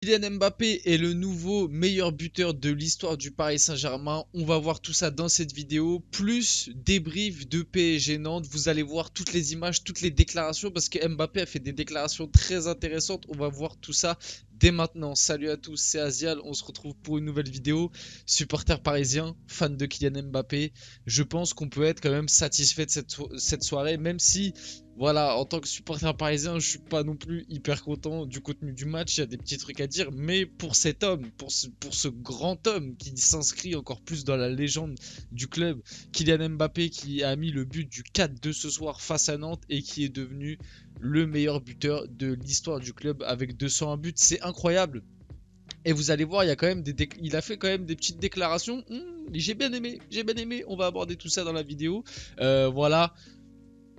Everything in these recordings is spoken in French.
Kylian Mbappé est le nouveau meilleur buteur de l'histoire du Paris Saint-Germain. On va voir tout ça dans cette vidéo, plus débrief de PSG Nantes. Vous allez voir toutes les images, toutes les déclarations, parce que Mbappé a fait des déclarations très intéressantes. On va voir tout ça dès maintenant. Salut à tous, c'est Azial. On se retrouve pour une nouvelle vidéo. Supporter parisien, fan de Kylian Mbappé. Je pense qu'on peut être quand même satisfait de cette soirée, même si voilà, en tant que supporter parisien, je suis pas non plus hyper content du contenu du match. Il y a des petits trucs à dire, mais pour cet homme, pour ce grand homme qui s'inscrit encore plus dans la légende du club, Kylian Mbappé qui a mis le but du 4-2 ce soir face à Nantes et qui est devenu le meilleur buteur de l'histoire du club avec 201 buts, c'est incroyable. Et vous allez voir, il y a quand même il a fait quand même des petites déclarations. J'ai bien aimé, j'ai bien aimé. On va aborder tout ça dans la vidéo. Voilà.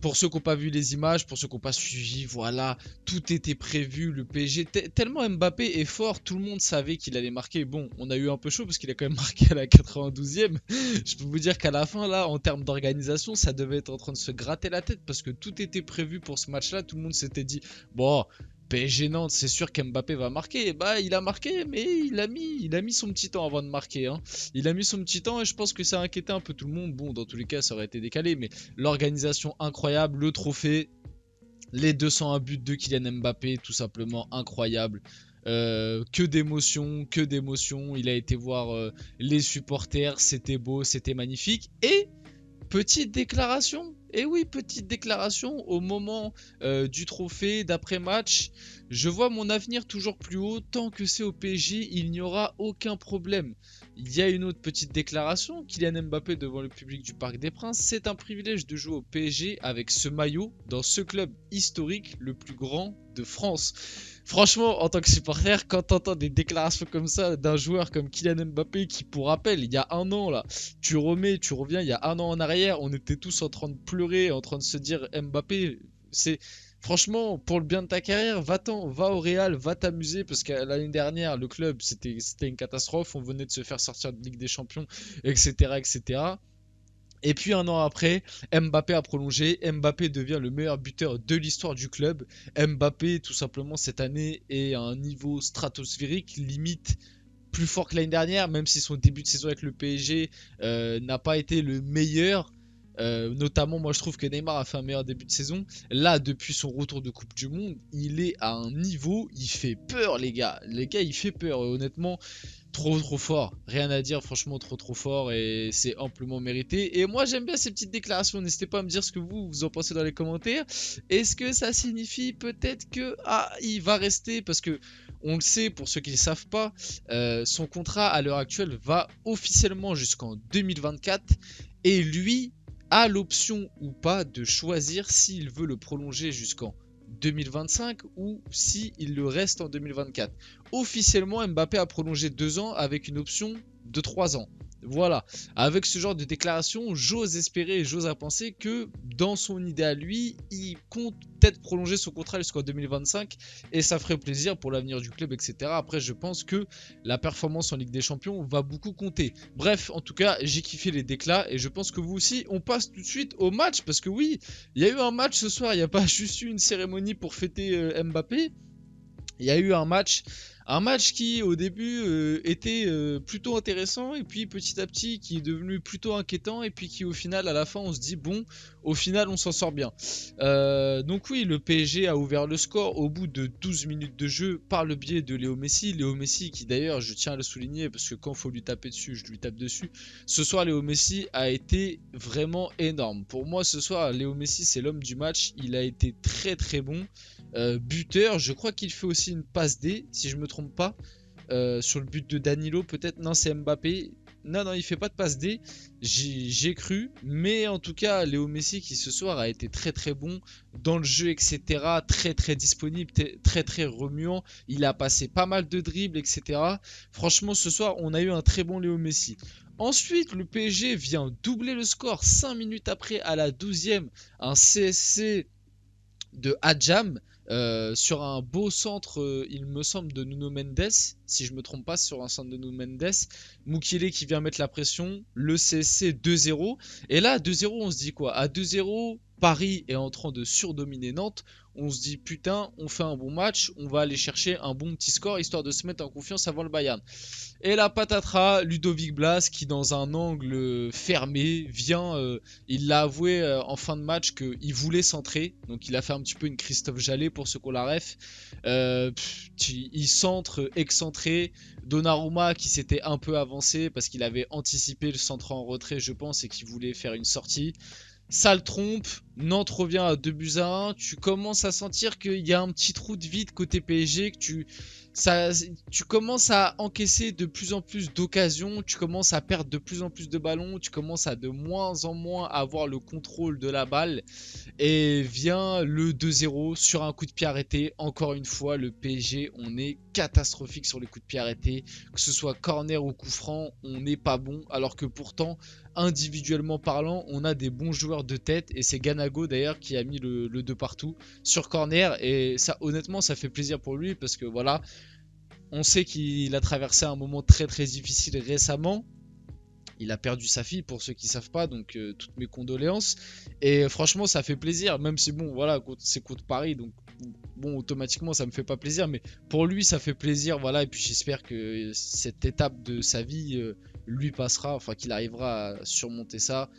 Pour ceux qui n'ont pas vu les images, pour ceux qui n'ont pas suivi, voilà, tout était prévu. Le PSG, tellement Mbappé est fort, tout le monde savait qu'il allait marquer. Bon, on a eu un peu chaud parce qu'il a quand même marqué à la 92e. Je peux vous dire qu'à la fin, là, en termes d'organisation, ça devait être en train de se gratter la tête parce que tout était prévu pour ce match-là. Tout le monde s'était dit, bon, PSG Nantes, c'est sûr qu'Mbappé va marquer. Et bah, il a marqué, mais il a mis son petit temps avant de marquer. Hein. Il a mis son petit temps et je pense que ça a inquiété un peu tout le monde. Bon, dans tous les cas, ça aurait été décalé, mais l'organisation incroyable, le trophée, les 201 buts de Kylian Mbappé, tout simplement incroyable. Que d'émotions, que d'émotions. Il a été voir les supporters, c'était beau, c'était magnifique. Et petite déclaration. Et oui, petite déclaration au moment du trophée d'après-match. Je vois mon avenir toujours plus haut. Tant que c'est au PSG, il n'y aura aucun problème. Il y a une autre petite déclaration. Kylian Mbappé devant le public du Parc des Princes. C'est un privilège de jouer au PSG avec ce maillot dans ce club historique, le plus grand de France. Franchement, en tant que supporter, quand t'entends des déclarations comme ça d'un joueur comme Kylian Mbappé qui, pour rappel, il y a un an là, tu reviens, il y a un an en arrière, on était tous en train de pleurer, en train de se dire Mbappé, c'est franchement pour le bien de ta carrière, va-t'en, va au Real, va t'amuser parce que l'année dernière le club c'était une catastrophe, on venait de se faire sortir de Ligue des Champions, etc., etc. Et puis un an après, Mbappé a prolongé. Mbappé devient le meilleur buteur de l'histoire du club. Mbappé, tout simplement, cette année est à un niveau stratosphérique, limite plus fort que l'année dernière, même si son début de saison avec le PSG n'a pas été le meilleur. Notamment, moi je trouve que Neymar a fait un meilleur début de saison. Là, depuis son retour de Coupe du Monde, il est à un niveau, il fait peur, les gars. Les gars, il fait peur. Et honnêtement, trop fort. Rien à dire, franchement, trop fort. Et c'est amplement mérité. Et moi, j'aime bien ces petites déclarations. N'hésitez pas à me dire ce que vous en pensez dans les commentaires. Est-ce que ça signifie peut-être que il va rester parce que on le sait pour ceux qui ne le savent pas, son contrat à l'heure actuelle va officiellement jusqu'en 2024 et lui a l'option ou pas de choisir s'il veut le prolonger jusqu'en 2025 ou s'il le reste en 2024. Officiellement, Mbappé a prolongé 2 ans avec une option de 3 ans. Voilà, avec ce genre de déclaration, j'ose espérer et j'ose à penser que dans son idée à lui, il compte peut-être prolonger son contrat jusqu'en 2025 et ça ferait plaisir pour l'avenir du club, etc. Après, je pense que la performance en Ligue des Champions va beaucoup compter. Bref, en tout cas, j'ai kiffé les déclats et je pense que vous aussi. On passe tout de suite au match parce que oui, il y a eu un match ce soir, il n'y a pas juste eu une cérémonie pour fêter Mbappé. Il y a eu un match qui au début était plutôt intéressant et puis petit à petit qui est devenu plutôt inquiétant et puis qui au final à la fin on se dit bon, au final on s'en sort bien. Donc oui, le PSG a ouvert le score au bout de 12 minutes de jeu par le biais de Léo Messi. Léo Messi qui d'ailleurs, je tiens à le souligner parce que quand il faut lui taper dessus, je lui tape dessus. Ce soir Léo Messi a été vraiment énorme. Pour moi ce soir Léo Messi c'est l'homme du match, il a été très bon. Buteur, je crois qu'il fait aussi une passe D, si je me trompe pas, sur le but de Danilo, peut-être, non c'est Mbappé, non il fait pas de passe D, j'ai cru, mais en tout cas Léo Messi qui ce soir a été très bon dans le jeu, etc., très disponible, très remuant, il a passé pas mal de dribbles, etc. Franchement ce soir on a eu un très bon Léo Messi. Ensuite, le PSG vient doubler le score 5 minutes après à la 12e, un CSC de Hadjam sur un beau centre, il me semble, de Nuno Mendes, si je me trompe pas, sur un centre de Nuno Mendes. Mukiele qui vient mettre la pression, le CSC 2-0. Et là, à 2-0, on se dit quoi? À 2-0, Paris est en train de surdominer Nantes, on se dit putain, on fait un bon match, on va aller chercher un bon petit score histoire de se mettre en confiance avant le Bayern. Et la patatras, Ludovic Blas qui dans un angle fermé vient, il l'a avoué en fin de match qu'il voulait centrer, donc il a fait un petit peu une Christophe Jallet pour ceux qu'on la ref. Il centre excentré, Donnarumma qui s'était un peu avancé parce qu'il avait anticipé le centre en retrait je pense et qui voulait faire une sortie. Ça le trompe, Nantes revient à 2-1, tu commences à sentir qu'il y a un petit trou de vide côté PSG, que tu commences à encaisser de plus en plus d'occasions, tu commences à perdre de plus en plus de ballons, tu commences à de moins en moins avoir le contrôle de la balle et vient le 2-0 sur un coup de pied arrêté. Encore une fois, le PSG, on est catastrophique sur les coups de pied arrêtés, que ce soit corner ou coup franc, on n'est pas bon alors que pourtant individuellement parlant, on a des bons joueurs de tête et c'est Ganago d'ailleurs qui a mis le 2 partout sur corner et ça honnêtement ça fait plaisir pour lui parce que voilà, on sait qu'il a traversé un moment très très difficile récemment. Il a perdu sa fille pour ceux qui savent pas, donc toutes mes condoléances. Et franchement, ça fait plaisir, même si bon, voilà, c'est contre Paris, donc bon, automatiquement, ça me fait pas plaisir, mais pour lui, ça fait plaisir, voilà. Et puis j'espère que cette étape de sa vie lui passera, enfin qu'il arrivera à surmonter ça.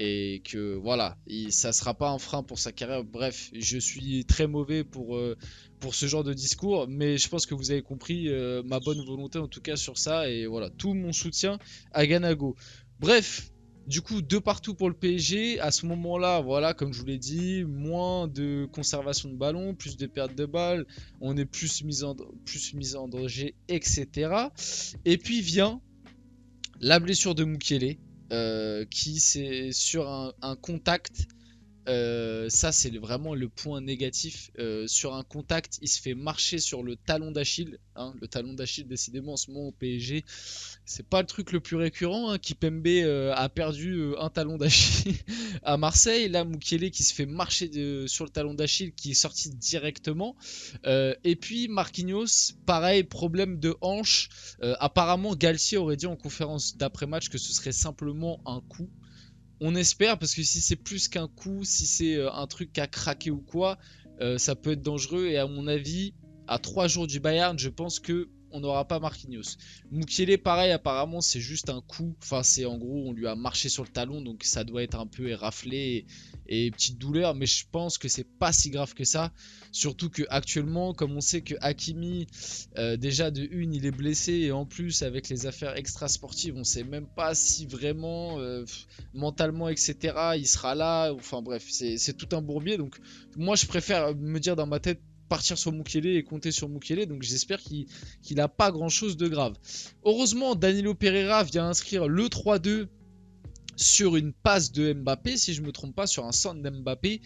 Et que voilà, ça sera pas un frein pour sa carrière. Bref, je suis très mauvais pour ce genre de discours, mais je pense que vous avez compris ma bonne volonté en tout cas sur ça. Et voilà, tout mon soutien à Ganago. Bref, du coup, 2 partout pour le PSG. À ce moment-là, voilà, comme je vous l'ai dit, moins de conservation de ballon, plus de perte de balles, on est plus mis en danger, etc. Et puis vient la blessure de Mukiele, qui c'est sur un contact. Ça c'est vraiment le point négatif. Sur un contact, il se fait marcher sur le talon d'Achille, hein. Le talon d'Achille décidément en ce moment au PSG c'est pas le truc le plus récurrent, hein. Kipembe a perdu un talon d'Achille à Marseille. Là Mukiele qui se fait marcher sur le talon d'Achille qui est sorti directement. Et puis Marquinhos, pareil, problème de hanche. Apparemment Galtier aurait dit en conférence d'après-match que ce serait simplement un coup. On espère parce que si c'est plus qu'un coup, si c'est un truc qui a craqué ou quoi, ça peut être dangereux. Et à mon avis, à 3 jours du Bayern, je pense que on n'aura pas Marquinhos. Mukiele, pareil, apparemment, c'est juste un coup. Enfin, c'est en gros, on lui a marché sur le talon, donc ça doit être un peu éraflé et petite douleur. Mais je pense que c'est pas si grave que ça. Surtout que actuellement, comme on sait que Hakimi, déjà de une, il est blessé et en plus avec les affaires extra-sportives, on sait même pas si vraiment mentalement, etc. Il sera là. Enfin bref, c'est tout un bourbier. Donc moi, je préfère me dire dans ma tête partir sur Mukiele et compter sur Mukiele, donc j'espère qu'il n'a pas grand chose de grave. Heureusement, Danilo Pereira vient inscrire le 3-2 sur une passe de Mbappé, si je me trompe pas, sur un centre d'Mbappé.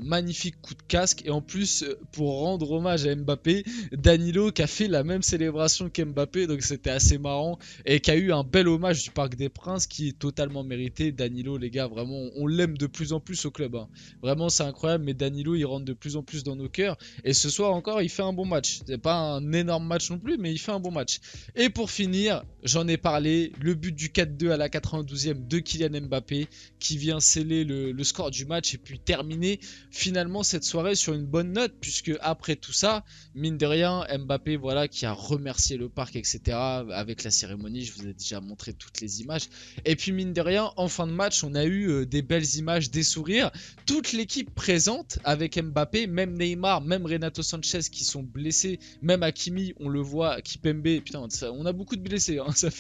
Magnifique coup de casque. Et en plus, pour rendre hommage à Mbappé, Danilo qui a fait la même célébration qu'Mbappé, donc c'était assez marrant. Et qui a eu un bel hommage du Parc des Princes qui est totalement mérité. Danilo, les gars, vraiment, on l'aime de plus en plus au club, hein. Vraiment, c'est incroyable, mais Danilo, il rentre de plus en plus dans nos cœurs. Et ce soir encore, il fait un bon match. C'est pas un énorme match non plus, mais il fait un bon match. Et pour finir, j'en ai parlé, le but du 4-2 à la 92e de Kylian Mbappé qui vient sceller le score du match et puis terminer finalement cette soirée sur une bonne note puisque après tout ça, mine de rien, Mbappé voilà qui a remercié le parc etc. avec la cérémonie, je vous ai déjà montré toutes les images et puis mine de rien, en fin de match on a eu des belles images, des sourires, toute l'équipe présente avec Mbappé, même Neymar, même Renato Sanchez qui sont blessés, même Hakimi on le voit, Kipembe, putain on a beaucoup de blessés, hein, ça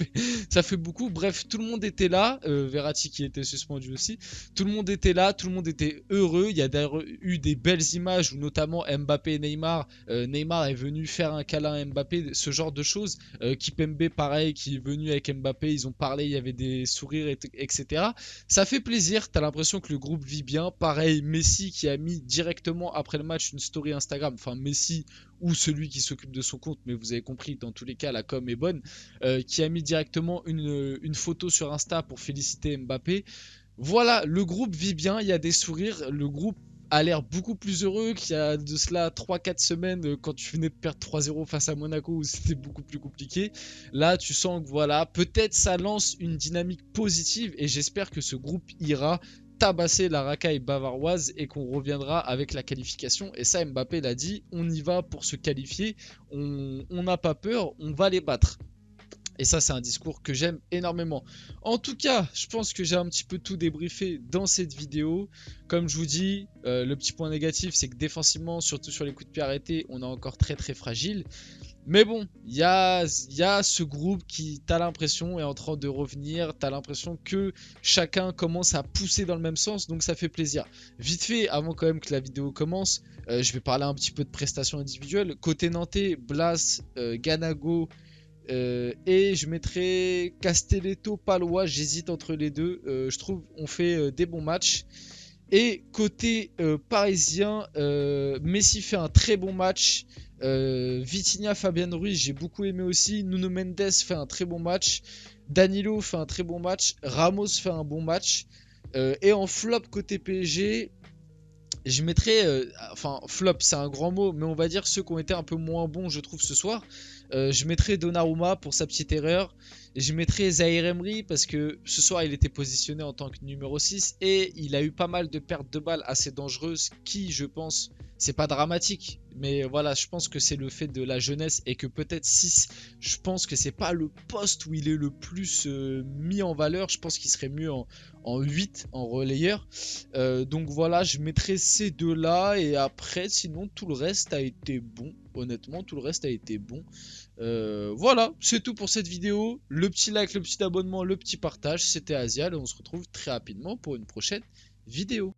fait beaucoup, bref tout le monde était là, Verratti qui était suspendu aussi. Tout le monde était là, tout le monde était heureux. Il y a d'ailleurs eu des belles images où notamment Mbappé et Neymar. Neymar est venu faire un câlin à Mbappé, ce genre de choses. Kipembe pareil qui est venu avec Mbappé, ils ont parlé, il y avait des sourires etc. Ça fait plaisir, t'as l'impression que le groupe vit bien. Pareil, Messi qui a mis directement après le match une story Instagram. Enfin Messi ou celui qui s'occupe de son compte, mais vous avez compris, dans tous les cas, la com est bonne, qui a mis directement une photo sur Insta pour féliciter Mbappé. Voilà, le groupe vit bien, il y a des sourires, le groupe a l'air beaucoup plus heureux qu'il y a de cela 3-4 semaines quand tu venais de perdre 3-0 face à Monaco où c'était beaucoup plus compliqué. Là, tu sens que voilà, peut-être ça lance une dynamique positive et j'espère que ce groupe ira tabasser la racaille bavaroise et qu'on reviendra avec la qualification. Et ça, Mbappé l'a dit, on y va pour se qualifier, on n'a pas peur, on va les battre. Et ça, c'est un discours que j'aime énormément. En tout cas, je pense que j'ai un petit peu tout débriefé dans cette vidéo. Comme je vous dis, le petit point négatif, c'est que défensivement, surtout sur les coups de pied arrêtés, on est encore très très fragile. Mais bon, il y a ce groupe qui, t'as l'impression, est en train de revenir. T'as l'impression que chacun commence à pousser dans le même sens, donc ça fait plaisir. Vite fait, avant quand même que la vidéo commence, je vais parler un petit peu de prestations individuelles. Côté nantais, Blas, Ganago, et je mettrai Castelletto, Palois, j'hésite entre les deux. Je trouve on fait des bons matchs. Et côté parisien, Messi fait un très bon match. Vitinha, Fabian Ruiz, j'ai beaucoup aimé aussi. Nuno Mendes fait un très bon match. Danilo fait un très bon match. Ramos fait un bon match. Et en flop côté PSG, je mettrais, enfin flop c'est un grand mot, mais on va dire ceux qui ont été un peu moins bons je trouve ce soir. Je mettrais Donnarumma pour sa petite erreur. Et je mettrais Zahir Emery parce que ce soir il était positionné en tant que numéro 6 et il a eu pas mal de pertes de balles assez dangereuses qui je pense, c'est pas dramatique. Mais voilà, je pense que c'est le fait de la jeunesse et que peut-être 6, je pense que c'est pas le poste où il est le plus mis en valeur. Je pense qu'il serait mieux en 8, en relayeur. Donc voilà, je mettrai ces deux-là. Et après, sinon, tout le reste a été bon. Honnêtement, tout le reste a été bon. Voilà, c'est tout pour cette vidéo. Le petit like, le petit abonnement, le petit partage. C'était Asial et on se retrouve très rapidement pour une prochaine vidéo.